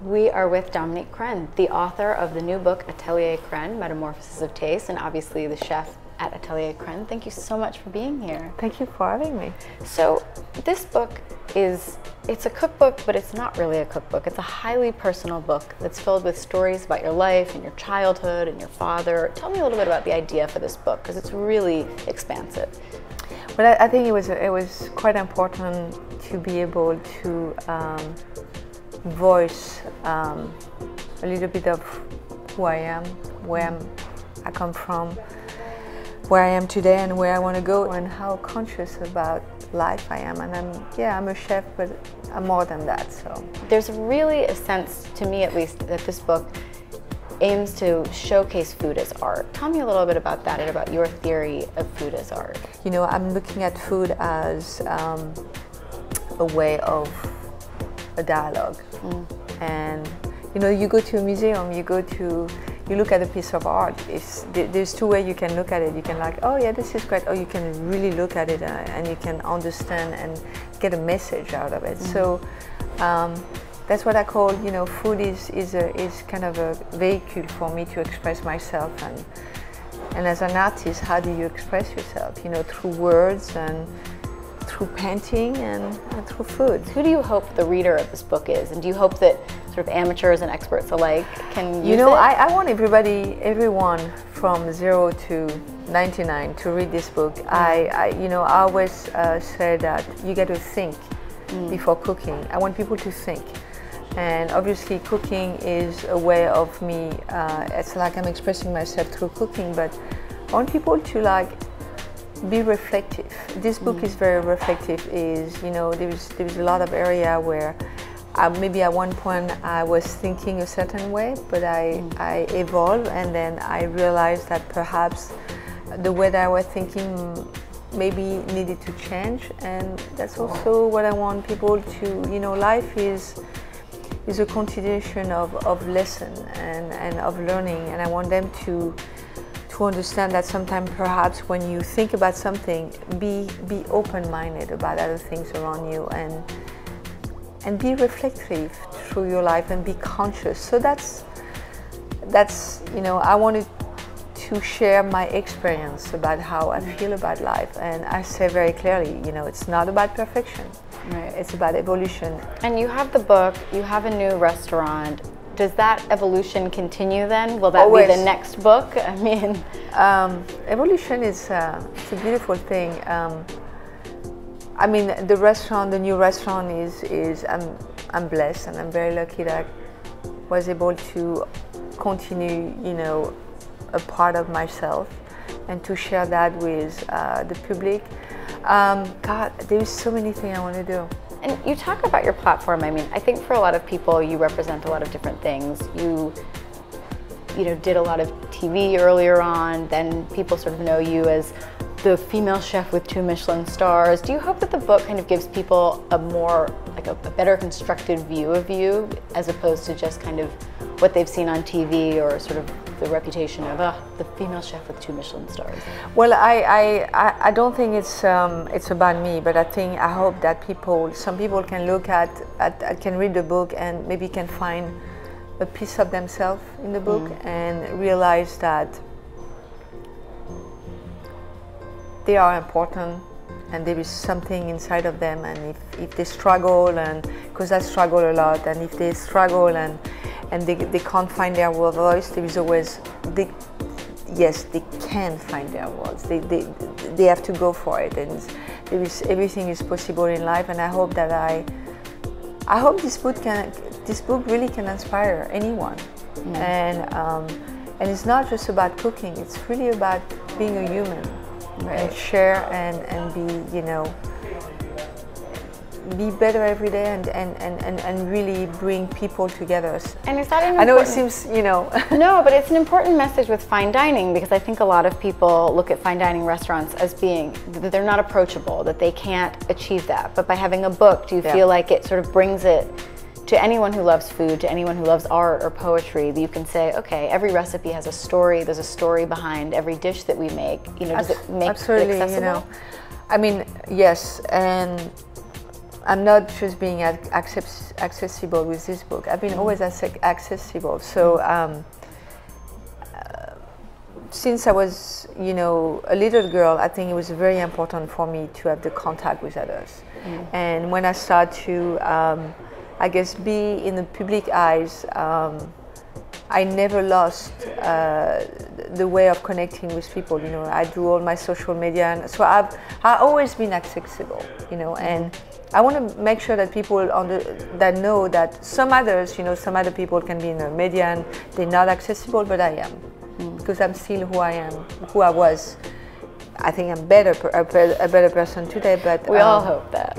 We are with Dominique Crenn, the author of the new book, Atelier Crenn, Metamorphosis of Taste, and obviously the chef at Atelier Crenn. Thank you so much for being here. Thank you for having me. So this book it's a cookbook, but it's not really a cookbook. It's a highly personal book that's filled with stories about your life and your childhood and your father. Tell me a little bit about the idea for this book, because it's really expansive. Well, I think it was quite important to be able to voice a little bit of who I am, where I come from, where I am today and where I want to go, and how conscious about life I am. And I'm a chef, but I'm more than that. So there's really a sense, to me at least, that this book aims to showcase food as art. Tell me a little bit about that and about your theory of food as art. You know, I'm looking at food as a way of a dialogue. And you know, you go to a museum, you look at a piece of art. There's two ways you can look at it. You can like, oh yeah, this is great. Or you can really look at it and you can understand and get a message out of it. So that's what I call, you know, food is kind of a vehicle for me to express myself. And as an artist, how do you express yourself? You know, through words and through painting and through food. Who do you hope the reader of this book is? And do you hope that sort of amateurs and experts alike can use You know, it? I want everyone from 0 to 99 to read this book. I always say that you get to think before cooking. I want people to think. And obviously cooking is a way of me, it's like I'm expressing myself through cooking, but I want people to like be reflective. This book is very reflective. You know, there's a lot of area where maybe at one point I was thinking a certain way, but I evolved, and then I realized that perhaps the way that I was thinking maybe needed to change. And that's also what I want people to, you know, life is a continuation of lesson and of learning, and I want them to understand that sometimes perhaps when you think about something, be open-minded about other things around you, and be reflective through your life and be conscious. So that's you know, I wanted to share my experience about how I feel about life, and I say very clearly, you know, it's not about perfection. Right. It's about evolution. And you have the book, you have a new restaurant. Does that evolution continue then? Will that Always. be the next book? I mean, evolution is it's a beautiful thing. I mean, the new restaurant is I'm blessed, and I'm very lucky that I was able to continue, you know, a part of myself and to share that with the public. God, there's so many things I want to do. and you talk about your platform. I mean, I think for a lot of people, you represent a lot of different things. You know, did a lot of TV earlier on, then people sort of know you as the female chef with 2 Michelin stars. Do you hope that the book kind of gives people a more, like a better constructed view of you, as opposed to just kind of what they've seen on TV, or sort of the reputation of the female chef with 2 Michelin stars? Well, I don't think it's about me, but I hope that some people can look can read the book and maybe can find a piece of themselves in the book and realize that they are important and there is something inside of them, and if they struggle, and because I struggle a lot, and if they struggle and they can't find their voice, there is always, yes, they can find their voice. They have to go for it, and everything is possible in life. And I hope that I hope this book really can inspire anyone. And it's not just about cooking. It's really about being a human, and share and be, you know, be better every day, and really bring people together. And is that an important... I know it seems, you know... No, but it's an important message with fine dining, because I think a lot of people look at fine dining restaurants as being, that they're not approachable, that they can't achieve that. But by having a book, do you feel like it sort of brings it to anyone who loves food, to anyone who loves art or poetry, that you can say, okay, every recipe has a story, there's a story behind every dish that we make. You know, does it make it accessible? You know, I mean, yes, and I'm not just being accessible with this book. I've been always accessible. So since I was, you know, a little girl, I think it was very important for me to have the contact with others. And when I started to, I guess, be in the public eyes, I never lost the way of connecting with people. You know, I do all my social media, and so I've always been accessible. You know, and I want to make sure that people that know that some others, you know, some other people can be in the media and they're not accessible, but I am, because I'm still who I am, who I was. I think I'm a better person today, but we all hope that.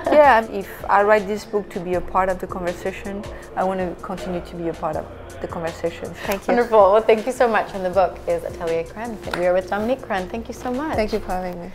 Yeah, if I write this book to be a part of the conversation, I want to continue to be a part of the conversation. Thank you. Wonderful. Well, thank you so much. And the book is Atelier Crenn. We are with Dominique Crenn. Thank you so much. Thank you for having me.